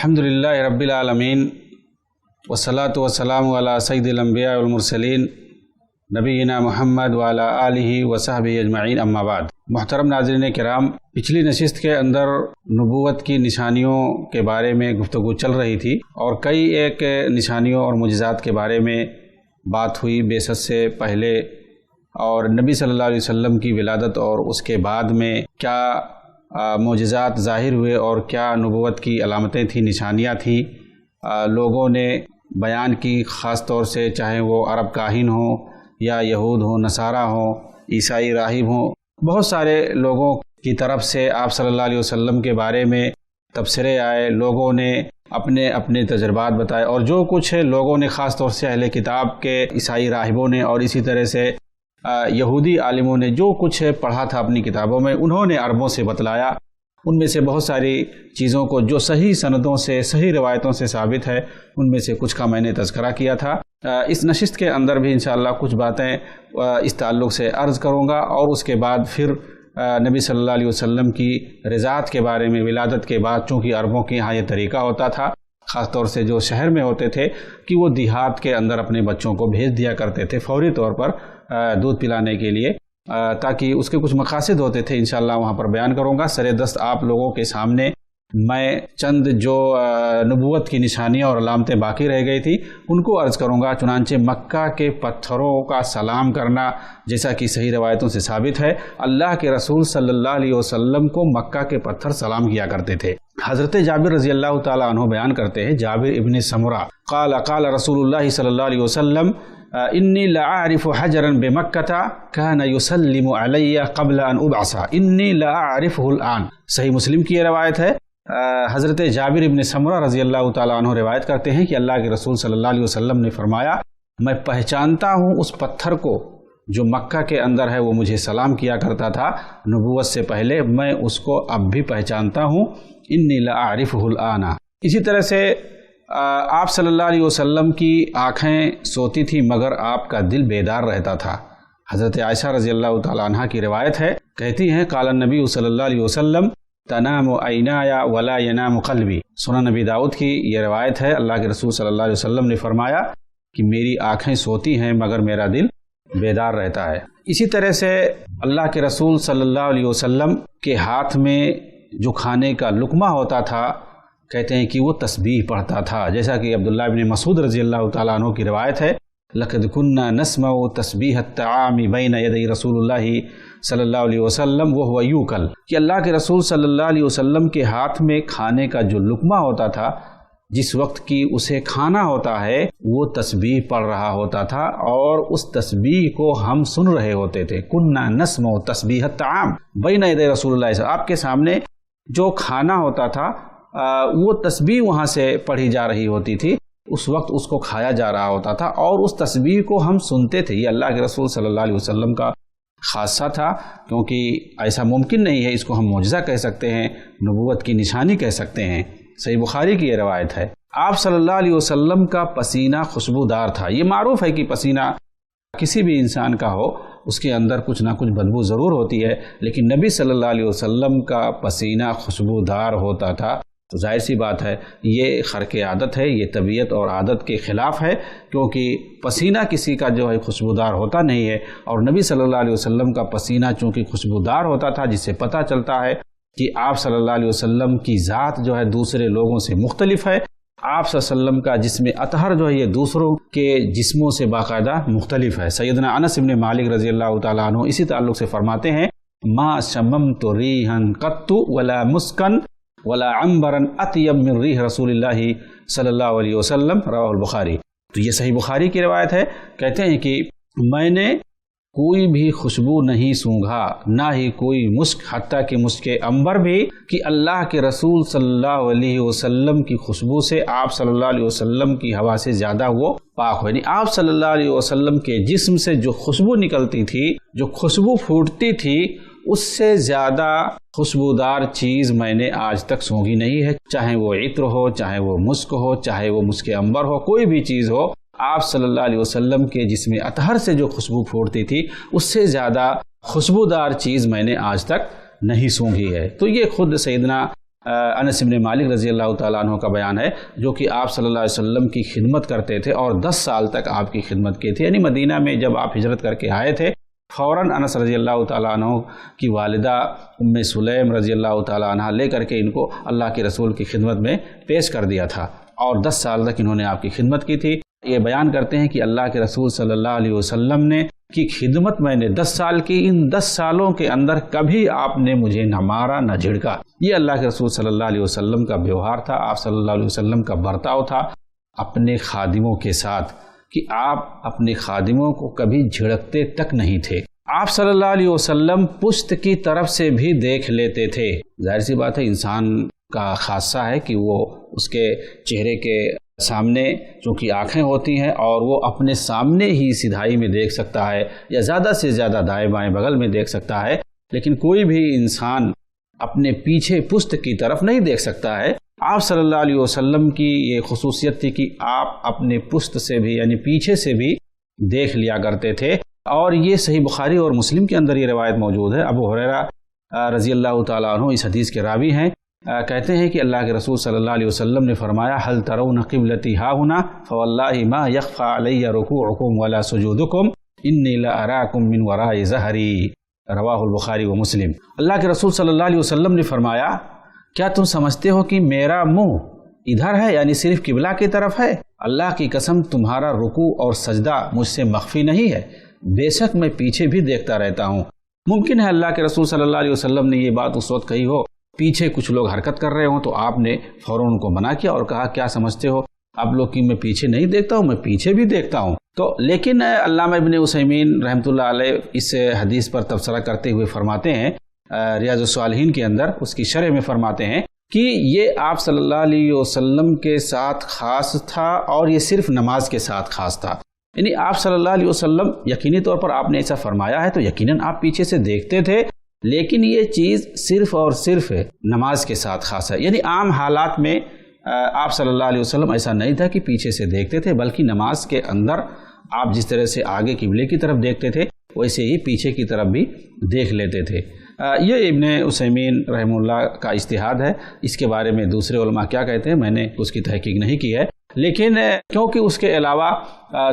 الحمدللہ رب العالمین والصلاة والسلام علی سید الانبیاء والمرسلین نبینا محمد وعلی آلہ وصحبہ اجمعین، اما بعد۔ محترم ناظرین کرام، پچھلی نشست کے اندر نبوت کی نشانیوں کے بارے میں گفتگو چل رہی تھی اور کئی ایک نشانیوں اور معجزات کے بارے میں بات ہوئی بعثت سے پہلے، اور نبی صلی اللہ علیہ وسلم کی ولادت اور اس کے بعد میں کیا معجزات ظاہر ہوئے اور کیا نبوت کی علامتیں تھیں، نشانیاں تھیں، لوگوں نے بیان کی، خاص طور سے چاہے وہ عرب کاہن ہوں یا یہود ہوں، نصارہ ہوں، عیسائی راہب ہوں، بہت سارے لوگوں کی طرف سے آپ صلی اللہ علیہ وسلم کے بارے میں تبصرے آئے، لوگوں نے اپنے اپنے تجربات بتائے، اور جو کچھ لوگوں نے خاص طور سے اہل کتاب کے عیسائی راہبوں نے اور اسی طرح سے یہودی عالموں نے جو کچھ پڑھا تھا اپنی کتابوں میں، انہوں نے عربوں سے بتلایا۔ ان میں سے بہت ساری چیزوں کو جو صحیح سندوں سے، صحیح روایتوں سے ثابت ہے، ان میں سے کچھ کا میں نے تذکرہ کیا تھا۔ اس نشست کے اندر بھی انشاءاللہ کچھ باتیں اس تعلق سے عرض کروں گا، اور اس کے بعد پھر نبی صلی اللہ علیہ وسلم کی رضاعت کے بارے میں، ولادت کے بعد، چونکہ عربوں کے ہاں یہ طریقہ ہوتا تھا، خاص طور سے جو شہر میں ہوتے تھے، کہ وہ دیہات کے اندر اپنے بچوں کو بھیج دیا کرتے تھے فوری طور پر دودھ پلانے کے لیے، تاکہ اس کے کچھ مقاصد ہوتے تھے، انشاءاللہ وہاں پر بیان کروں گا۔ سر دست آپ لوگوں کے سامنے میں چند جو نبوت کی نشانیاں اور علامتیں باقی رہ گئی تھی ان کو عرض کروں گا۔ چنانچہ مکہ کے پتھروں کا سلام کرنا، جیسا کہ صحیح روایتوں سے ثابت ہے، اللہ کے رسول صلی اللہ علیہ وسلم کو مکہ کے پتھر سلام کیا کرتے تھے۔ حضرت جابر رضی اللہ تعالیٰ عنہ بیان کرتے ہیں، جابر ابن سمرہ قال قال رسول اللہ صلی اللہ علیہ وسلم انی لأعرف حجرا بمکہ کان یسلم علی قبل ان ابعث انی لأعرفہ الآن۔ صحیح مسلم کی یہ روایت ہے۔ حضرت جابر ابن سمرہ رضی اللہ تعالیٰ عنہ روایت کرتے ہیں کہ اللہ کے رسول صلی اللہ علیہ وسلم نے فرمایا، میں پہچانتا ہوں اس پتھر کو جو مکہ کے اندر ہے، وہ مجھے سلام کیا کرتا تھا نبوت سے پہلے، میں اس کو اب بھی پہچانتا ہوں، انی لأعرفہ الآن۔ اسی طرح سے آپ صلی اللہ علیہ وسلم کی آنکھیں سوتی تھی مگر آپ کا دل بیدار رہتا تھا۔ حضرت عائشہ رضی اللہ تعالیٰ عنہ کی روایت ہے، کہتی ہیں قال النبی صلی اللہ علیہ وسلم تنام عینایا ولا ینام قلبی۔ سنن نبی داؤد کی یہ روایت ہے، اللہ کے رسول صلی اللہ علیہ وسلم نے فرمایا کہ میری آنکھیں سوتی ہیں مگر میرا دل بیدار رہتا ہے۔ اسی طرح سے اللہ کے رسول صلی اللہ علیہ وسلم کے ہاتھ میں جو کھانے کا لقمہ ہوتا تھا، کہتے ہیں کہ وہ تسبیح پڑھتا تھا، جیسا کہ عبداللہ ابن مسعود رضی اللہ تعالیٰ عنہ کی روایت ہے، لقد كنا نسمع تسبیح الطعام بین یدی رسول اللہ صلی اللہ علیہ وسلم وهو یوکل، کہ اللہ کے رسول صلی اللہ علیہ وسلم کے ہاتھ میں کھانے کا جو لقمہ ہوتا تھا، جس وقت کی اسے کھانا ہوتا ہے، وہ تسبیح پڑھ رہا ہوتا تھا اور اس تسبیح کو ہم سن رہے ہوتے تھے۔ كنا نسمع تسبیح الطعام بین یدی رسول اللہ صلی اللہ علیہ وسلم، آپ کے سامنے جو کھانا ہوتا تھا وہ تسبیح وہاں سے پڑھی جا رہی ہوتی تھی، اس وقت اس کو کھایا جا رہا ہوتا تھا اور اس تسبیح کو ہم سنتے تھے۔ یہ اللہ کے رسول صلی اللہ علیہ وسلم کا خاصہ تھا، کیونکہ ایسا ممکن نہیں ہے، اس کو ہم معجزہ کہہ سکتے ہیں، نبوت کی نشانی کہہ سکتے ہیں۔ صحیح بخاری کی یہ روایت ہے۔ آپ صلی اللہ علیہ وسلم کا پسینہ خوشبودار تھا۔ یہ معروف ہے کہ پسینہ کسی بھی انسان کا ہو، اس کے اندر کچھ نہ کچھ بدبو ضرور ہوتی ہے، لیکن نبی صلی اللہ علیہ وسلم کا پسینہ خوشبودار ہوتا تھا۔ تو ظاہر سی بات ہے، یہ خرق عادت ہے، یہ طبیعت اور عادت کے خلاف ہے، کیونکہ پسینہ کسی کا جو ہے خوشبودار ہوتا نہیں ہے، اور نبی صلی اللہ علیہ وسلم کا پسینہ چونکہ خوشبودار ہوتا تھا، جس سے پتہ چلتا ہے کہ آپ صلی اللہ علیہ وسلم کی ذات جو ہے دوسرے لوگوں سے مختلف ہے، آپ صلی اللہ علیہ وسلم کا جسم اطہر جو ہے یہ دوسروں کے جسموں سے باقاعدہ مختلف ہے۔ سیدنا انس بن مالک رضی اللہ تعالیٰ عنہ اسی تعلق سے فرماتے ہیں، ما شممت ریحا قط ولا مسکن ولا عنبرا اطیب من ریح رسول اللہ صلی اللہ علیہ وسلم، رواہ البخاری۔ تو یہ صحیح بخاری کی روایت ہے، کہتے ہیں کہ میں نے کوئی بھی خوشبو نہیں سونگھا، نہ ہی کوئی مشک، حتیٰ کہ مشک عنبر بھی، کہ اللہ کے رسول صلی اللہ علیہ وسلم کی خوشبو سے آپ صلی اللہ علیہ وسلم کی ہوا سے زیادہ وہ پاک ہو۔ یعنی آپ صلی اللہ علیہ وسلم کے جسم سے جو خوشبو نکلتی تھی، جو خوشبو پھوٹتی تھی، اس سے زیادہ خوشبودار چیز میں نے آج تک سونگھی نہیں ہے، چاہے وہ عطر ہو، چاہے وہ مسک ہو، چاہے وہ مسک عنبر ہو، کوئی بھی چیز ہو، آپ صلی اللہ علیہ وسلم کے جسم اطہر سے جو خوشبو پھوٹتی تھی، اس سے زیادہ خوشبودار چیز میں نے آج تک نہیں سونگھی ہے۔ تو یہ خود سیدنا انس بن مالک رضی اللہ تعالیٰ عنہ کا بیان ہے، جو کہ آپ صلی اللہ علیہ وسلم کی خدمت کرتے تھے اور 10 سال تک آپ کی خدمت کی تھی، یعنی مدینہ میں جب آپ ہجرت کر کے آئے تھے فوراً انس رضی اللہ تعالیٰ عنہ کی والدہ ام سلیم رضی اللہ تعالیٰ عنہ لے کر کے ان کو اللہ کے رسول کی خدمت میں پیش کر دیا تھا، اور 10 سال تک انہوں نے آپ کی خدمت کی تھی۔ یہ بیان کرتے ہیں کہ اللہ کے رسول صلی اللہ علیہ وسلم نے کی خدمت میں نے 10 سال کی، ان 10 سالوں کے اندر کبھی آپ نے مجھے نہ مارا نہ جھڑکا۔ یہ اللہ کے رسول صلی اللہ علیہ وسلم کا ویوہار تھا، آپ صلی اللہ علیہ وسلم کا برتاؤ تھا اپنے خادموں کے ساتھ، کہ آپ اپنے خادموں کو کبھی جھڑکتے تک نہیں تھے۔ آپ صلی اللہ علیہ وسلم پشت کی طرف سے بھی دیکھ لیتے تھے۔ ظاہر سی بات ہے، انسان کا خاصہ ہے کہ وہ اس کے چہرے کے سامنے چونکہ آنکھیں ہوتی ہیں اور وہ اپنے سامنے ہی سیدھائی میں دیکھ سکتا ہے یا زیادہ سے زیادہ دائیں بائیں بغل میں دیکھ سکتا ہے، لیکن کوئی بھی انسان اپنے پیچھے پشت کی طرف نہیں دیکھ سکتا ہے۔ آپ صلی اللہ علیہ وسلم کی یہ خصوصیت تھی کہ آپ اپنے پشت سے بھی یعنی پیچھے سے بھی دیکھ لیا کرتے تھے، اور یہ صحیح بخاری اور مسلم کے اندر یہ روایت موجود ہے۔ ابو ہریرہ رضی اللہ تعالیٰ عنہ اس حدیث کے راوی ہیں، کہتے ہیں کہ اللہ کے رسول صلی اللہ علیہ وسلم نے فرمایا هل ترون قبلتی ها هنا فوالله ما يخفى علي ركوعكم ولا سجودكم انی لاراکم من وراء ظہری، رواہ البخاری و مسلم۔ اللہ کے رسول صلی اللہ علیہ وسلم نے فرمایا کیا تم سمجھتے ہو کہ میرا منہ ادھر ہے یعنی صرف قبلہ کی طرف ہے؟ اللہ کی قسم تمہارا رکوع اور سجدہ مجھ سے مخفی نہیں ہے، بے شک میں پیچھے بھی دیکھتا رہتا ہوں۔ ممکن ہے اللہ کے رسول صلی اللہ علیہ وسلم نے یہ بات اس وقت کہی ہو، پیچھے کچھ لوگ حرکت کر رہے ہوں تو آپ نے فوراً ان کو منع کیا اور کہا کیا سمجھتے ہو آپ لوگ کہ میں پیچھے نہیں دیکھتا ہوں؟ میں پیچھے بھی دیکھتا ہوں۔ تو لیکن علامہ ابن عثیمین رحمۃ اللہ علیہ اس حدیث پر تبصرہ کرتے ہوئے فرماتے ہیں، ریاض الصالحین کے اندر اس کی شرح میں فرماتے ہیں کہ یہ آپ صلی اللہ علیہ وسلم کے ساتھ خاص تھا، اور یہ صرف نماز کے ساتھ خاص تھا۔ یعنی آپ صلی اللہ علیہ وسلم یقینی طور پر آپ نے ایسا فرمایا ہے تو یقیناً آپ پیچھے سے دیکھتے تھے، لیکن یہ چیز صرف اور صرف نماز کے ساتھ خاص ہے۔ یعنی عام حالات میں آپ صلی اللہ علیہ وسلم ایسا نہیں تھا کہ پیچھے سے دیکھتے تھے، بلکہ نماز کے اندر آپ جس طرح سے آگے قبلے کی طرف دیکھتے تھے ویسے ہی پیچھے کی طرف بھی دیکھ لیتے تھے۔ یہ ابن عثیمین رحمہ اللہ کا اجتہاد ہے، اس کے بارے میں دوسرے علماء کیا کہتے ہیں میں نے اس کی تحقیق نہیں کی ہے، لیکن کیونکہ اس کے علاوہ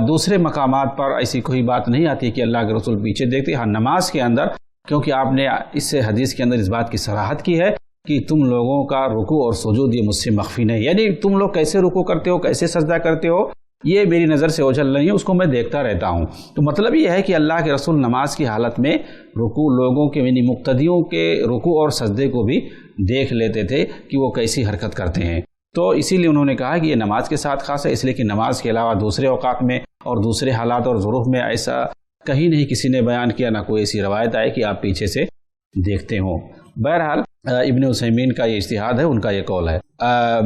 دوسرے مقامات پر ایسی کوئی بات نہیں آتی کہ اللہ کے رسول پیچھے دیکھتے۔ ہاں نماز کے اندر کیونکہ آپ نے اس حدیث کے اندر اس بات کی صراحت کی ہے کہ تم لوگوں کا رکوع اور سجود یہ مجھ سے مخفی نہیں، یعنی تم لوگ کیسے رکوع کرتے ہو کیسے سجدہ کرتے ہو یہ میری نظر سے اوجھل نہیں ہے، اس کو میں دیکھتا رہتا ہوں۔ تو مطلب یہ ہے کہ اللہ کے رسول نماز کی حالت میں رکوع لوگوں کے یعنی مقتدیوں کے رکوع اور سجدے کو بھی دیکھ لیتے تھے کہ وہ کیسی حرکت کرتے ہیں۔ تو اسی لیے انہوں نے کہا کہ یہ نماز کے ساتھ خاص ہے، اس لیے کہ نماز کے علاوہ دوسرے اوقات میں اور دوسرے حالات اور ظروف میں ایسا کہیں نہیں کسی نے بیان کیا، نہ کوئی ایسی روایت آئے کہ آپ پیچھے سے دیکھتے ہوں۔ بہرحال ابن عثیمین کا یہ اجتہاد ہے، ان کا یہ قول ہے۔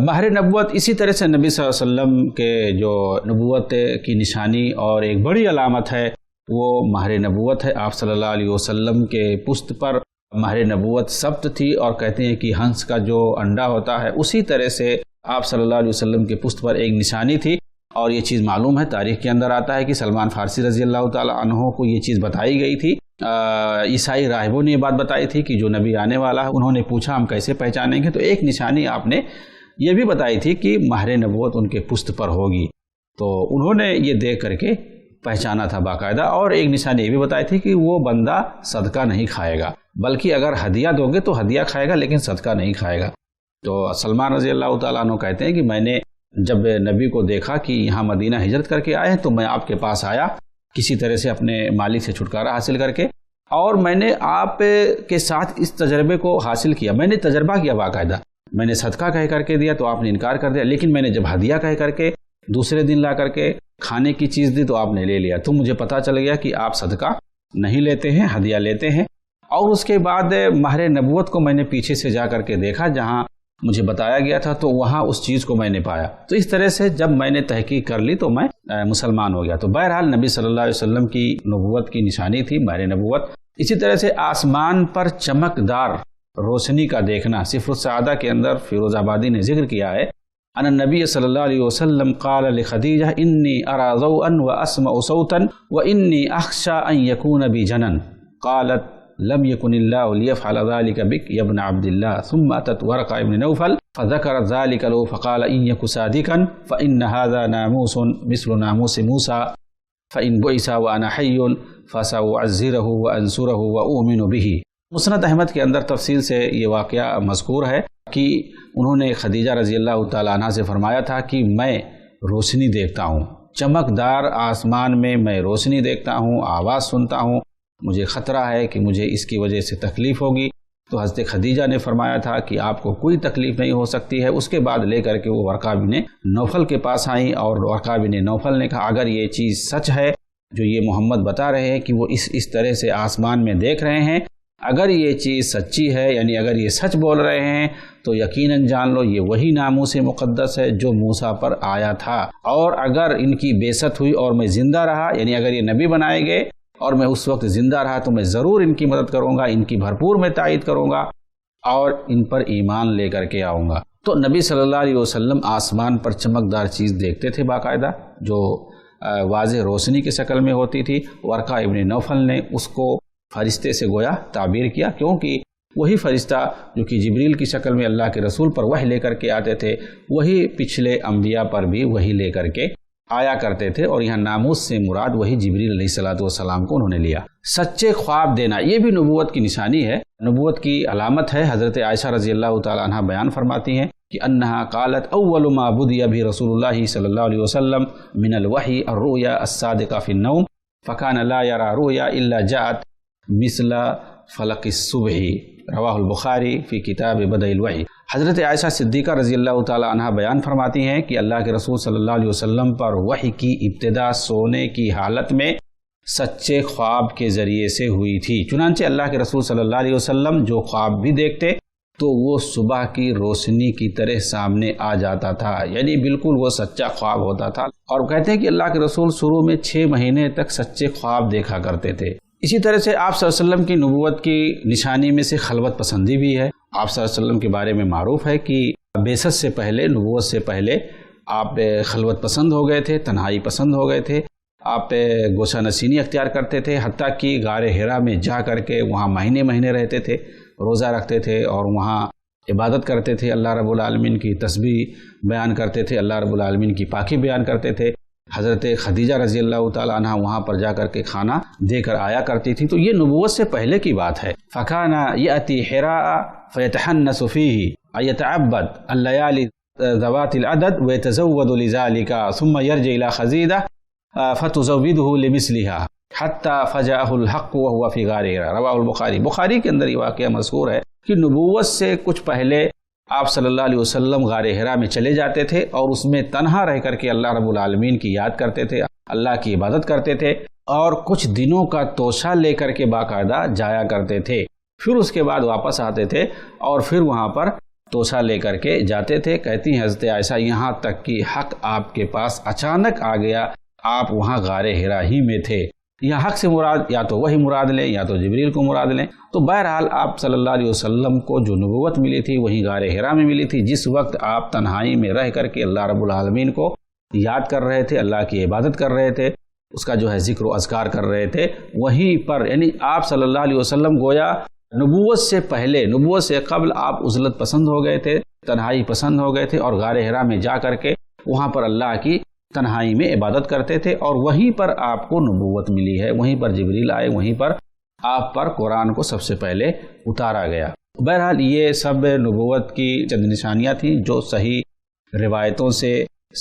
مہر نبوت اسی طرح سے نبی صلی اللہ علیہ وسلم کے جو نبوت کی نشانی اور ایک بڑی علامت ہے وہ مہر نبوت ہے۔ آپ صلی اللہ علیہ وسلم کے پشت پر مہر نبوت ثبت تھی، اور کہتے ہیں کہ ہنس کا جو انڈا ہوتا ہے اسی طرح سے آپ صلی اللہ علیہ وسلم کے پشت پر ایک نشانی تھی، اور یہ چیز معلوم ہے تاریخ کے اندر آتا ہے کہ سلمان فارسی رضی اللہ تعالیٰ عنہ کو یہ چیز بتائی گئی تھی۔ عیسائی راہبوں نے یہ بات بتائی تھی کہ جو نبی آنے والا ہے، انہوں نے پوچھا ہم کیسے پہچانیں گے، تو ایک نشانی آپ نے یہ بھی بتائی تھی کہ مہر نبوت ان کے پشت پر ہوگی، تو انہوں نے یہ دیکھ کر کے پہچانا تھا باقاعدہ۔ اور ایک نشانی یہ بھی بتائی تھی کہ وہ بندہ صدقہ نہیں کھائے گا، بلکہ اگر ہدیہ دو گے تو ہدیہ کھائے گا لیکن صدقہ نہیں کھائے گا۔ تو سلمان رضی اللہ تعالیٰ عنہ کہتے ہیں کہ میں نے جب نبی کو دیکھا کہ یہاں مدینہ ہجرت کر کے آئے ہیں تو میں آپ کے پاس آیا کسی طرح سے اپنے مالک سے چھٹکارا حاصل کر کے، اور میں نے آپ کے ساتھ اس تجربے کو حاصل کیا، میں نے تجربہ کیا باقاعدہ، میں نے صدقہ کہہ کر کے دیا تو آپ نے انکار کر دیا، لیکن میں نے جب ہدیہ کہہ کر کے دوسرے دن لا کر کے کھانے کی چیز دی تو آپ نے لے لیا، تو مجھے پتہ چل گیا کہ آپ صدقہ نہیں لیتے ہیں، ہدیہ لیتے ہیں۔ اور اس کے بعد مہر نبوت کو میں نے پیچھے سے جا کر کے دیکھا، جہاں مجھے بتایا گیا تھا تو وہاں اس چیز کو میں نے پایا، تو اس طرح سے جب میں نے تحقیق کر لی تو میں مسلمان ہو گیا۔ تو بہرحال نبی صلی اللہ علیہ وسلم کی نبوت کی نشانی تھی مہر نبوت۔ اسی طرح سے آسمان پر چمکدار روشنی کا دیکھنا، صفر السعادہ کے اندر فیروز آبادی نے ذکر کیا ہے، ان النبی صلی اللہ علیہ وسلم قال لخدیجہ انی ارى ضوءا واسمع صوتا وانی اخشى ان يكون بي جنن قالت لم يكن الله ليفعل ذلك بك يا ابن عبد الله ثم أتت ورقة ابن نوفل فذكر ذلك له فقال إن يك صادقا فإن هذا ناموس مثل ناموس موسى فإن بعث وأنا حي فسأعزره وأنصره وأؤمن به۔ مسند احمد کے اندر تفصیل سے یہ واقعہ مذکور ہے کہ انہوں نے خدیجہ رضی اللہ تعالیٰ عنہ سے فرمایا تھا کہ میں روشنی دیکھتا ہوں، چمکدار آسمان میں روشنی دیکھتا ہوں، آواز سنتا ہوں، مجھے خطرہ ہے کہ مجھے اس کی وجہ سے تکلیف ہوگی۔ تو حضرت خدیجہ نے فرمایا تھا کہ آپ کو کوئی تکلیف نہیں ہو سکتی ہے۔ اس کے بعد لے کر کے وہ ورقہ بن نوفل کے پاس آئیں اور ورقہ بن نوفل نے کہا اگر یہ چیز سچ ہے جو یہ محمد بتا رہے ہیں کہ وہ اس طرح سے آسمان میں دیکھ رہے ہیں، اگر یہ چیز سچی ہے یعنی اگر یہ سچ بول رہے ہیں تو یقیناً جان لو یہ وہی ناموس مقدس ہے جو موسیٰ پر آیا تھا، اور اگر ان کی بعثت ہوئی اور میں زندہ رہا یعنی اگر یہ نبی بنائے گئے اور میں اس وقت زندہ رہا تو میں ضرور ان کی مدد کروں گا، ان کی بھرپور میں تائید کروں گا اور ان پر ایمان لے کر کے آؤں گا۔ تو نبی صلی اللہ علیہ وسلم آسمان پر چمکدار چیز دیکھتے تھے باقاعدہ جو واضح روشنی کی شکل میں ہوتی تھی۔ ورقہ ابن نوفل نے اس کو فرشتے سے گویا تعبیر کیا، کیونکہ وہی فرشتہ جو کہ جبریل کی شکل میں اللہ کے رسول پر وحی لے کر کے آتے تھے وہی پچھلے انبیاء پر بھی وحی لے کر کے آیا کرتے تھے، اور یہاں ناموس سے مراد وہی جبریل علیہ السلام کو انہوں نے لیا۔ سچے خواب دینا یہ بھی نبوت کی نشانی ہے، نبوت کی علامت ہے۔ حضرت عائشہ رضی اللہ تعالی عنہ بیان فرماتی ہیں کہ انہا قالت اول ما بدی بھی رسول اللہ صلی اللہ علیہ وسلم من الوحی الرؤیا الصادقہ فی النوم فکان لا یرا رؤیا الا جاءت مثل فلق الصبح، رواہ البخاری فی کتاب بدء الوحی۔ حضرت عائشہ صدیقہ رضی اللہ تعالی عنہ بیان فرماتی ہیں کہ اللہ کے رسول صلی اللہ علیہ وسلم پر وحی کی ابتدا سونے کی حالت میں سچے خواب کے ذریعے سے ہوئی تھی۔ چنانچہ اللہ کے رسول صلی اللہ علیہ وسلم جو خواب بھی دیکھتے تو وہ صبح کی روشنی کی طرح سامنے آ جاتا تھا، یعنی بالکل وہ سچا خواب ہوتا تھا۔ اور کہتے ہیں کہ اللہ کے رسول شروع میں 6 مہینے تک سچے خواب دیکھا کرتے تھے۔ اسی طرح سے آپ صلی اللہ علیہ وسلم کی نبوت کی نشانی میں سے خلوت پسندی بھی ہے۔ آپ صلی اللہ علیہ وسلم کے بارے میں معروف ہے کہ بعثت سے پہلے، نبوت سے پہلے آپ خلوت پسند ہو گئے تھے، تنہائی پسند ہو گئے تھے، آپ گوشہ نشینی اختیار کرتے تھے، حتیٰ کہ غار حرا میں جا کر کے وہاں مہینے مہینے رہتے تھے، روزہ رکھتے تھے اور وہاں عبادت کرتے تھے، اللہ رب العالمین کی تسبیح بیان کرتے تھے، اللہ رب العالمین کی پاکی بیان کرتے تھے۔ حضرت خدیجہ رضی اللہ تعالی عنہ وہاں پر جا کر کے کھانا دے کر آیا کرتی تھی، تو یہ نبوت سے پہلے کی بات ہے۔ فَكَانَ يَأْتِي حِرَاءَ فَيَتَحَنَّسُ فِيهِ أَيَتَعَبَّدْ اللَّيَالِ ذَوَاتِ الْعَدَدِ وَيَتَزَوَّدُ لِذَلِكَ ثُمَّ يَرْجِعُ إِلَى خَزِيدَةٍ فَتُزَوِّدُهُ لِمِثْلِهَا حَتَّى فَجَاءَهُ الْحَقُّ وَهُوَ فِي غَارِ حِرَاء، رواہ البخاری۔ بخاری کے اندر یہ واقعہ مذکور ہے کہ نبوت سے کچھ پہلے آپ صلی اللہ علیہ وسلم غار حرا میں چلے جاتے تھے اور اس میں تنہا رہ کر کے اللہ رب العالمین کی یاد کرتے تھے، اللہ کی عبادت کرتے تھے، اور کچھ دنوں کا توشہ لے کر کے باقاعدہ جایا کرتے تھے۔ پھر اس کے بعد واپس آتے تھے اور پھر وہاں پر توشہ لے کر کے جاتے تھے۔ کہتی ہیں حضرت عائشہ یہاں تک کہ حق آپ کے پاس اچانک آ گیا، آپ وہاں غار حرا ہی میں تھے۔ یہاں حق سے مراد یا تو وہی مراد لیں یا تو جبریل کو مراد لیں۔ تو بہرحال آپ صلی اللہ علیہ وسلم کو جو نبوت ملی تھی وہی غار حرا میں ملی تھی، جس وقت آپ تنہائی میں رہ کر کے اللہ رب العالمین کو یاد کر رہے تھے، اللہ کی عبادت کر رہے تھے، اس کا جو ہے ذکر و اذکار کر رہے تھے۔ وہیں پر یعنی آپ صلی اللہ علیہ وسلم گویا نبوت سے پہلے، نبوت سے قبل آپ عزلت پسند ہو گئے تھے، تنہائی پسند ہو گئے تھے، اور غار حرا میں جا کر کے وہاں پر اللہ کی تنہائی میں عبادت کرتے تھے، اور وہیں پر آپ کو نبوت ملی ہے، وہیں پر جبریل آئے، وہیں پر آپ پر قرآن کو سب سے پہلے اتارا گیا۔ بہرحال یہ سب نبوت کی چند نشانیاں تھیں جو صحیح روایتوں سے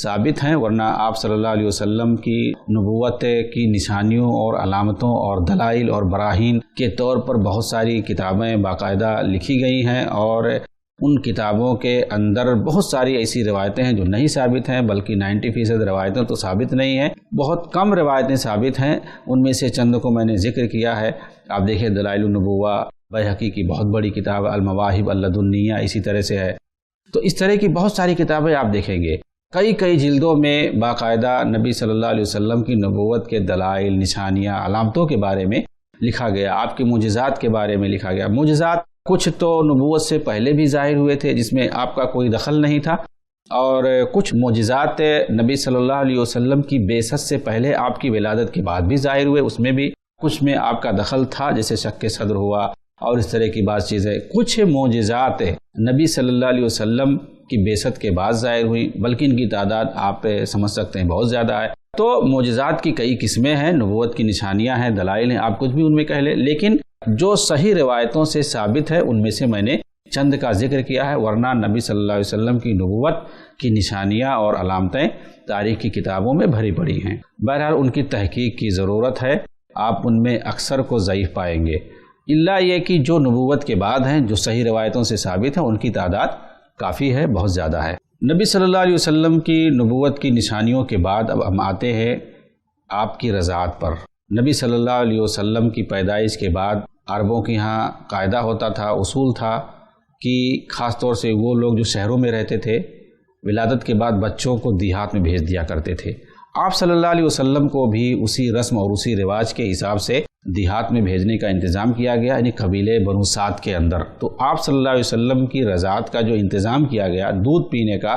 ثابت ہیں، ورنہ آپ صلی اللہ علیہ وسلم کی نبوت کی نشانیوں اور علامتوں اور دلائل اور براہین کے طور پر بہت ساری کتابیں باقاعدہ لکھی گئی ہیں، اور ان کتابوں کے اندر بہت ساری ایسی روایتیں ہیں جو نہیں ثابت ہیں، بلکہ 90% روایتیں تو ثابت نہیں ہیں، بہت کم روایتیں ثابت ہیں۔ ان میں سے چند کو میں نے ذکر کیا ہے۔ آپ دیکھیں دلائل النبوہ بیہقی کی بہت بڑی کتاب، المواہب اللدنیہ اسی طرح سے ہے۔ تو اس طرح کی بہت ساری کتابیں آپ دیکھیں گے، کئی جلدوں میں باقاعدہ نبی صلی اللہ علیہ وسلم کی نبوت کے دلائل، نشانیاں، علامتوں کے بارے میں لکھا گیا، آپ کے معجزات کے بارے میں لکھا گیا۔ معجزات کچھ تو نبوت سے پہلے بھی ظاہر ہوئے تھے جس میں آپ کا کوئی دخل نہیں تھا، اور کچھ معجزات نبی صلی اللہ علیہ وسلم کی بعثت سے پہلے آپ کی ولادت کے بعد بھی ظاہر ہوئے، اس میں بھی کچھ میں آپ کا دخل تھا، جیسے شق صدر ہوا اور اس طرح کی بعض چیزیں. کچھ معجزات نبی صلی اللہ علیہ وسلم کی بعثت کے بعد ظاہر ہوئی، بلکہ ان کی تعداد آپ سمجھ سکتے ہیں بہت زیادہ ہے. تو معجزات کی کئی قسمیں ہیں، نبوت کی نشانیاں ہیں، دلائل ہیں، آپ کچھ بھی ان میں کہہ لیں، لیکن جو صحیح روایتوں سے ثابت ہے ان میں سے میں نے چند کا ذکر کیا ہے، ورنہ نبی صلی اللہ علیہ وسلم کی نبوت کی نشانیاں اور علامتیں تاریخ کی کتابوں میں بھری پڑی ہیں. بہرحال ان کی تحقیق کی ضرورت ہے، آپ ان میں اکثر کو ضعیف پائیں گے، الا یہ کہ جو نبوت کے بعد ہیں، جو صحیح روایتوں سے ثابت ہیں، ان کی تعداد کافی ہے، بہت زیادہ ہے. نبی صلی اللہ علیہ وسلم کی نبوت کی نشانیوں کے بعد اب ہم آتے ہیں آپ کی رضاعت پر. نبی صلی اللہ علیہ وسلم کی پیدائش کے بعد عربوں کے ہاں قاعدہ ہوتا تھا، اصول تھا کہ خاص طور سے وہ لوگ جو شہروں میں رہتے تھے ولادت کے بعد بچوں کو دیہات میں بھیج دیا کرتے تھے. آپ صلی اللہ علیہ وسلم کو بھی اسی رسم اور اسی رواج کے حساب سے دیہات میں بھیجنے کا انتظام کیا گیا، یعنی قبیلے بنو سعد کے اندر. تو آپ صلی اللہ علیہ وسلم کی رضاعت کا جو انتظام کیا گیا، دودھ پینے کا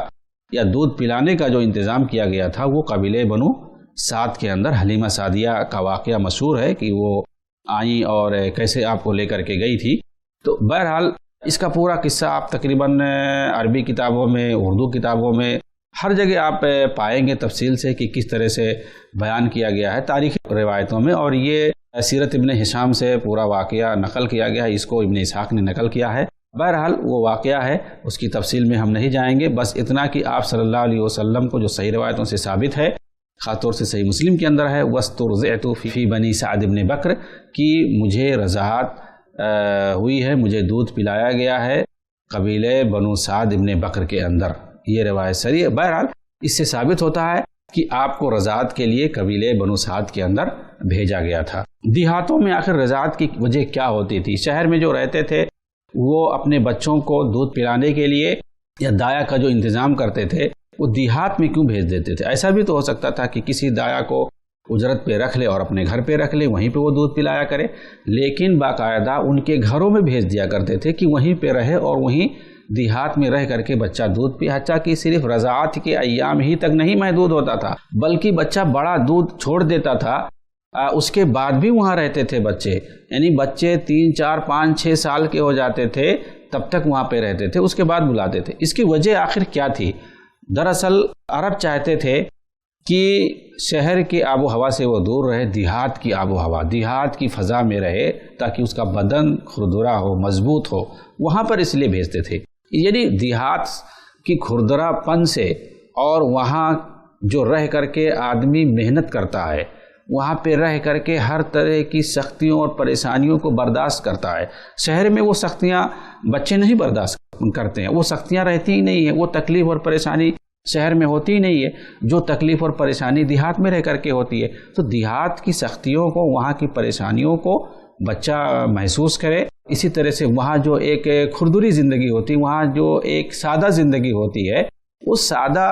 یا دودھ پلانے کا جو انتظام کیا گیا تھا، وہ قبیلے بنو سعد کے اندر. حلیمہ سعدیہ کا واقعہ مشہور ہے کہ وہ آئیں اور کیسے آپ کو لے کر کے گئی تھی. تو بہرحال اس کا پورا قصہ آپ تقریباً عربی کتابوں میں، اردو کتابوں میں، ہر جگہ آپ پائیں گے تفصیل سے کہ کس طرح سے بیان کیا گیا ہے تاریخی روایتوں میں. اور یہ سیرت ابن ہشام سے پورا واقعہ نقل کیا گیا ہے، اس کو ابن اسحاق نے نقل کیا ہے. بہرحال وہ واقعہ ہے، اس کی تفصیل میں ہم نہیں جائیں گے. بس اتنا کہ آپ صلی اللہ علیہ وسلم کو جو صحیح روایتوں سے ثابت ہے، خاص طور سے صحیح مسلم کے اندر ہے، وَاسْتُرْضِعْتُ فِي بَنِي سعد بن بکر، کہ مجھے رضاعت ہوئی ہے، مجھے دودھ پلایا گیا ہے قبیلے بنو سعد ابن بکر کے اندر. یہ روایت صحیح ہے. بہرحال اس سے ثابت ہوتا ہے کہ آپ کو رضاعت کے لیے قبیلے بنو سعد کے اندر بھیجا گیا تھا. دیہاتوں میں آخر رضاعت کی وجہ کیا ہوتی تھی؟ شہر میں جو رہتے تھے وہ اپنے بچوں کو دودھ پلانے کے لیے یا دایا کا جو انتظام کرتے تھے، وہ دیہات میں کیوں بھیج دیتے تھے؟ ایسا بھی تو ہو سکتا تھا کہ کسی دایا کو اجرت پہ رکھ لے اور اپنے گھر پہ رکھ لے، وہیں پہ وہ دودھ پلایا کرے. لیکن باقاعدہ ان کے گھروں میں بھیج دیا کرتے تھے کہ وہیں پہ رہے اور وہیں دیہات میں رہ کر کے بچہ دودھ پی. حتیٰ کہ صرف رضاعت کے ایام ہی تک نہیں محدود ہوتا تھا، بلکہ بچہ بڑا دودھ چھوڑ دیتا تھا، اس کے بعد بھی وہاں رہتے تھے بچے. یعنی بچے 3 4 5 6 سال کے ہو جاتے تھے تب تک وہاں پہ رہتے تھے، اس کے بعد بلاتے تھے. اس کی وجہ آخر کیا تھی؟ دراصل عرب چاہتے تھے کہ شہر کی آب و ہوا سے وہ دور رہے، دیہات کی آب و ہوا، دیہات کی فضا میں رہے، تاکہ اس کا بدن کھردرا ہو، مضبوط ہو. وہاں پر اس لیے بھیجتے تھے. یعنی دیہات کی کھردرا پن سے، اور وہاں جو رہ کر کے آدمی محنت کرتا ہے، وہاں پہ رہ کر کے ہر طرح کی سختیوں اور پریشانیوں کو برداشت کرتا ہے. شہر میں وہ سختیاں بچے نہیں برداشت کرتے ہیں، وہ سختیاں رہتی ہی نہیں ہیں، وہ تکلیف اور پریشانی شہر میں ہوتی ہی نہیں ہے. جو تکلیف اور پریشانی دیہات میں رہ کر کے ہوتی ہے، تو دیہات کی سختیوں کو، وہاں کی پریشانیوں کو بچہ محسوس کرے. اسی طرح سے وہاں جو ایک کھردری زندگی ہوتی ہے، وہاں جو ایک سادہ زندگی ہوتی ہے، اس سادہ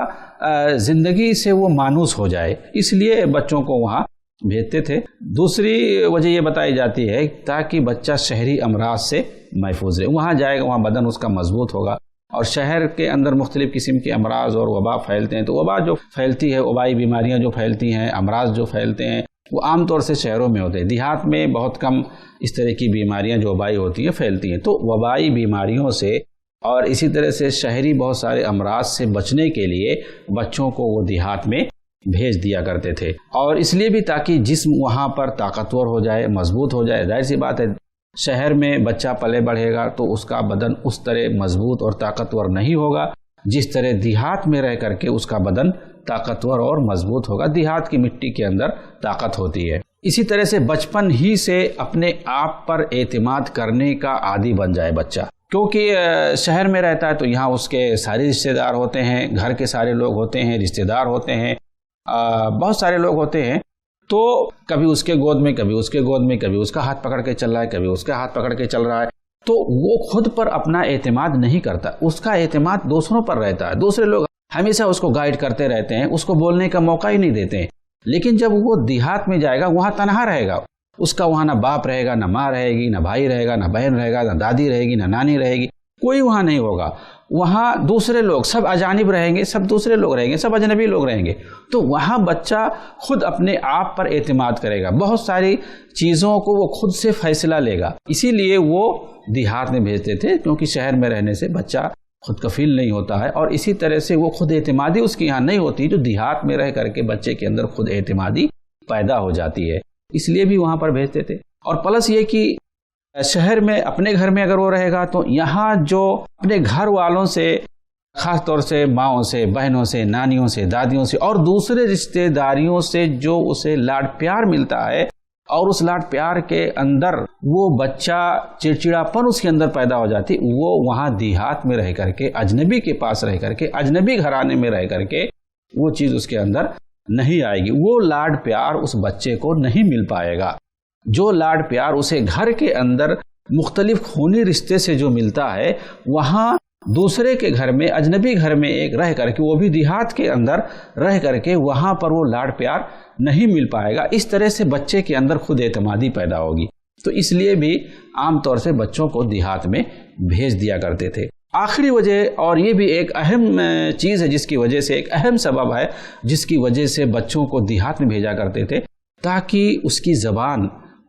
زندگی سے وہ مانوس ہو جائے، اس لیے بچوں کو وہاں بھیجتے تھے. دوسری وجہ یہ بتائی جاتی ہے تاکہ بچہ شہری امراض سے محفوظ رہے. وہاں جائے گا، وہاں بدن اس کا مضبوط ہوگا، اور شہر کے اندر مختلف قسم کے امراض اور وبا پھیلتے ہیں. تو وبا جو پھیلتی ہے، وبائی بیماریاں جو پھیلتی ہیں، امراض جو پھیلتے ہیں، وہ عام طور سے شہروں میں ہوتے ہیں. دیہات میں بہت کم اس طرح کی بیماریاں جو وبائی ہوتی ہیں پھیلتی ہیں. تو وبائی بیماریوں سے اور اسی طرح سے شہری بہت سارے امراض سے بچنے کے لیے بچوں کو وہ دیہات میں بھیج دیا کرتے تھے. اور اس لیے بھی تاکہ جسم وہاں پر طاقتور ہو جائے، مضبوط ہو جائے. ظاہر سی بات ہے، شہر میں بچہ پلے بڑھے گا تو اس کا بدن اس طرح مضبوط اور طاقتور نہیں ہوگا جس طرح دیہات میں رہ کر کے اس کا بدن طاقتور اور مضبوط ہوگا. دیہات کی مٹی کے اندر طاقت ہوتی ہے. اسی طرح سے بچپن ہی سے اپنے آپ پر اعتماد کرنے کا عادی بن جائے بچہ، کیونکہ شہر میں رہتا ہے تو یہاں اس کے سارے رشتہ دار ہوتے ہیں، گھر کے سارے لوگ ہوتے ہیں، رشتہ دار ہوتے ہیں، بہت سارے لوگ ہوتے ہیں. تو کبھی اس کے گود میں، کبھی اس کے گود میں، کبھی اس کا ہاتھ پکڑ کے چل رہا ہے، کبھی اس کا ہاتھ پکڑ کے چل رہا ہے. تو وہ خود پر اپنا اعتماد نہیں کرتا، اس کا اعتماد دوسروں پر رہتا ہے. دوسرے لوگ ہمیشہ اس کو گائیڈ کرتے رہتے ہیں، اس کو بولنے کا موقع ہی نہیں دیتے ہیں. لیکن جب وہ دیہات میں جائے گا، وہاں تنہا رہے گا، اس کا وہاں نہ باپ رہے گا، نہ ماں رہے گی، نہ بھائی رہے گا، نہ بہن رہے گا، نہ دادی رہے گی، نہ نانی رہے گی. کوئی وہاں نہیں ہوگا، وہاں دوسرے لوگ سب اجانب رہیں گے، سب دوسرے لوگ رہیں گے، سب اجنبی لوگ رہیں گے، تو وہاں بچہ خود اپنے آپ پر اعتماد کرے گا، بہت ساری چیزوں کو وہ خود سے فیصلہ لے گا۔ اسی لیے وہ دیہات میں بھیجتے تھے، کیونکہ شہر میں رہنے سے بچہ خود کفیل نہیں ہوتا ہے، اور اسی طرح سے وہ خود اعتمادی اس کے یہاں نہیں ہوتی، جو دیہات میں رہ کر کے بچے کے اندر خود اعتمادی پیدا ہو جاتی ہے، اس لیے بھی وہاں پر بھیجتے تھے۔ اور پلس یہ کہ شہر میں اپنے گھر میں اگر وہ رہے گا تو یہاں جو اپنے گھر والوں سے، خاص طور سے ماؤں سے، بہنوں سے، نانیوں سے، دادیوں سے اور دوسرے رشتہ داریوں سے جو اسے لاڈ پیار ملتا ہے، اور اس لاڈ پیار کے اندر وہ بچہ چڑچڑاپن اس کے اندر پیدا ہو جاتی، وہ وہاں دیہات میں رہ کر کے، اجنبی کے پاس رہ کر کے، اجنبی گھرانے میں رہ کر کے وہ چیز اس کے اندر نہیں آئے گی، وہ لاڈ پیار اس بچے کو نہیں مل پائے گا۔ جو لاڈ پیار اسے گھر کے اندر مختلف خونی رشتے سے جو ملتا ہے، وہاں دوسرے کے گھر میں، اجنبی گھر میں ایک رہ کر کے، وہ بھی دیہات کے اندر رہ کر کے، وہاں پر وہ لاڈ پیار نہیں مل پائے گا۔ اس طرح سے بچے کے اندر خود اعتمادی پیدا ہوگی، تو اس لیے بھی عام طور سے بچوں کو دیہات میں بھیج دیا کرتے تھے۔ آخری وجہ، اور یہ بھی ایک اہم چیز ہے جس کی وجہ سے، ایک اہم سبب ہے جس کی وجہ سے بچوں کو دیہات میں بھیجا کرتے تھے، تاکہ اس کی زبان،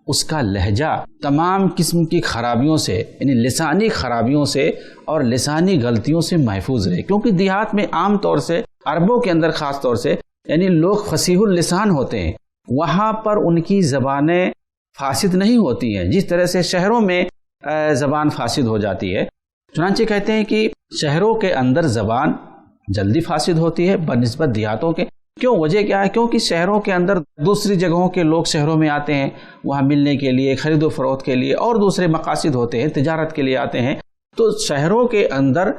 اس کا لہجہ تمام قسم کی خرابیوں سے، یعنی لسانی خرابیوں سے اور لسانی غلطیوں سے محفوظ رہے، کیونکہ دیہات میں عام طور سے، عربوں کے اندر خاص طور سے، یعنی لوگ فصیح اللسان ہوتے ہیں، وہاں پر ان کی زبانیں فاسد نہیں ہوتی ہیں جس طرح سے شہروں میں زبان فاسد ہو جاتی ہے۔ چنانچہ کہتے ہیں کہ شہروں کے اندر زبان جلدی فاسد ہوتی ہے بنسبت دیہاتوں کے۔ کیوں؟ وجہ کیا ہے؟ کیونکہ شہروں کے اندر دوسری جگہوں کے لوگ شہروں میں آتے ہیں، وہاں ملنے کے لیے، خرید و فروخت کے لیے، اور دوسرے مقاصد ہوتے ہیں، تجارت کے لیے آتے ہیں، تو شہروں کے اندر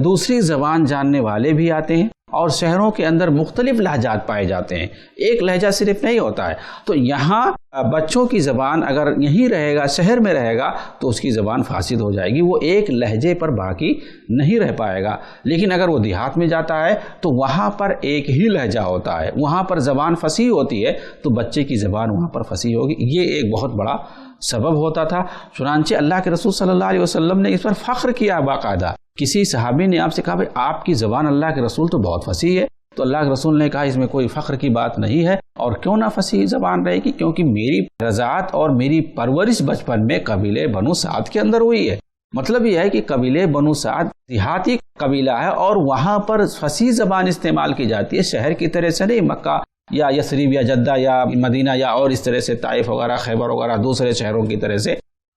دوسری زبان جاننے والے بھی آتے ہیں، اور شہروں کے اندر مختلف لہجات پائے جاتے ہیں، ایک لہجہ صرف نہیں ہوتا ہے۔ تو یہاں بچوں کی زبان اگر یہیں رہے گا، شہر میں رہے گا، تو اس کی زبان فاسد ہو جائے گی، وہ ایک لہجے پر باقی نہیں رہ پائے گا۔ لیکن اگر وہ دیہات میں جاتا ہے تو وہاں پر ایک ہی لہجہ ہوتا ہے، وہاں پر زبان فصیح ہوتی ہے، تو بچے کی زبان وہاں پر فصیح ہوگی۔ یہ ایک بہت بڑا سبب ہوتا تھا۔ چنانچہ اللہ کے رسول صلی اللہ علیہ وسلم نے اس پر فخر کیا باقاعدہ۔ کسی صحابی نے آپ سے کہا، بھائی آپ کی زبان اللہ کے رسول تو بہت فصیح ہے، تو اللہ کے رسول نے کہا اس میں کوئی فخر کی بات نہیں ہے، اور کیوں نہ فصیح زبان رہے گی، کیونکہ میری رضاعت اور میری پرورش بچپن میں قبیلے بنو سعد کے اندر ہوئی ہے۔ مطلب یہ ہے کہ قبیلے بنو سعد دیہاتی قبیلہ ہے، اور وہاں پر فصیح زبان استعمال کی جاتی ہے، شہر کی طرح سے نہیں، مکہ یا یثرب یا جدہ یا مدینہ یا اور اس طرح سے طائف وغیرہ، خیبر وغیرہ دوسرے شہروں کی طرح سے،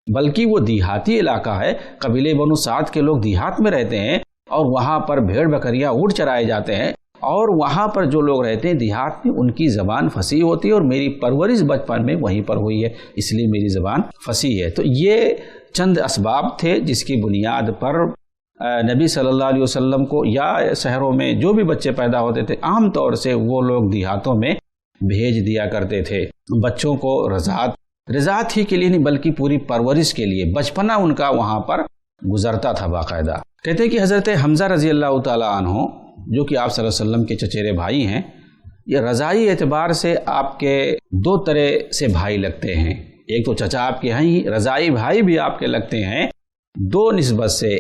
بلکہ وہ دیہاتی علاقہ ہے۔ قبیلے بنو سعد کے لوگ دیہات میں رہتے ہیں، اور وہاں پر بھیڑ بکریاں اونٹ چرائے جاتے ہیں، اور وہاں پر جو لوگ رہتے ہیں دیہات میں، ان کی زبان فصیح ہوتی ہے، اور میری پرورش بچپن میں وہیں پر ہوئی ہے، اس لیے میری زبان فصیح ہے۔ تو یہ چند اسباب تھے جس کی بنیاد پر نبی صلی اللہ علیہ وسلم کو، یا شہروں میں جو بھی بچے پیدا ہوتے تھے، عام طور سے وہ لوگ دیہاتوں میں بھیج دیا کرتے تھے بچوں کو، رضاعت ہی کے لیے نہیں بلکہ پوری پرورش کے لیے، بچپنا ان کا وہاں پر گزرتا تھا باقاعدہ۔ کہتے ہیں کہ حضرت حمزہ رضی اللہ تعالیٰ عنہ، جو کہ آپ صلی اللہ علیہ وسلم کے چچیرے بھائی ہیں، یہ رضاعی اعتبار سے آپ کے دو طرح سے بھائی لگتے ہیں۔ ایک تو چچا آپ کے ہیں ہی، رضاعی بھائی بھی آپ کے لگتے ہیں دو نسبت سے۔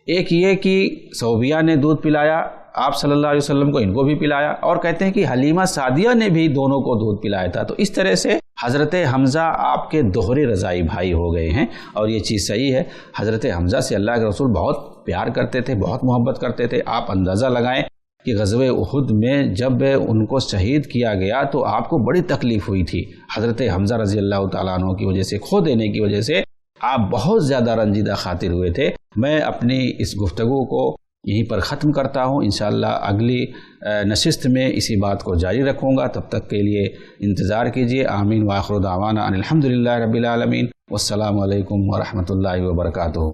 ایک یہ کہ صوبیہ نے دودھ پلایا آپ صلی اللہ علیہ وسلم کو، ان کو بھی پلایا، اور کہتے ہیں کہ حلیمہ سعدیہ نے بھی دونوں کو دودھ پلایا تھا۔ تو اس طرح سے حضرت حمزہ آپ کے دوہرے رضاعی بھائی ہو گئے ہیں، اور یہ چیز صحیح ہے۔ حضرت حمزہ سے اللہ کے رسول بہت پیار کرتے تھے، بہت محبت کرتے تھے۔ آپ اندازہ لگائیں کہ غزوہ احد میں جب ان کو شہید کیا گیا تو آپ کو بڑی تکلیف ہوئی تھی، حضرت حمزہ رضی اللہ تعالیٰ عنہ کی وجہ سے، کھو دینے کی وجہ سے آپ بہت زیادہ رنجیدہ خاطر ہوئے تھے۔ میں اپنی اس گفتگو کو یہیں پر ختم کرتا ہوں، انشاءاللہ اگلی نشست میں اسی بات کو جاری رکھوں گا، تب تک کے لیے انتظار کیجیے۔ آمین وآخر دعوانا ان الحمدللہ رب العالمین، والسلام علیکم ورحمۃ اللہ وبرکاتہ۔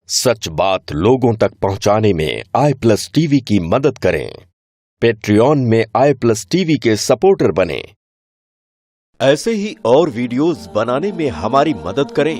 سچ بات لوگوں تک پہنچانے میں آئی پلس ٹی وی کی مدد کریں۔ پیٹریون میں آئی پلس ٹی وی کے سپورٹر بنیں۔ ایسے ہی اور ویڈیوز بنانے میں ہماری مدد کریں۔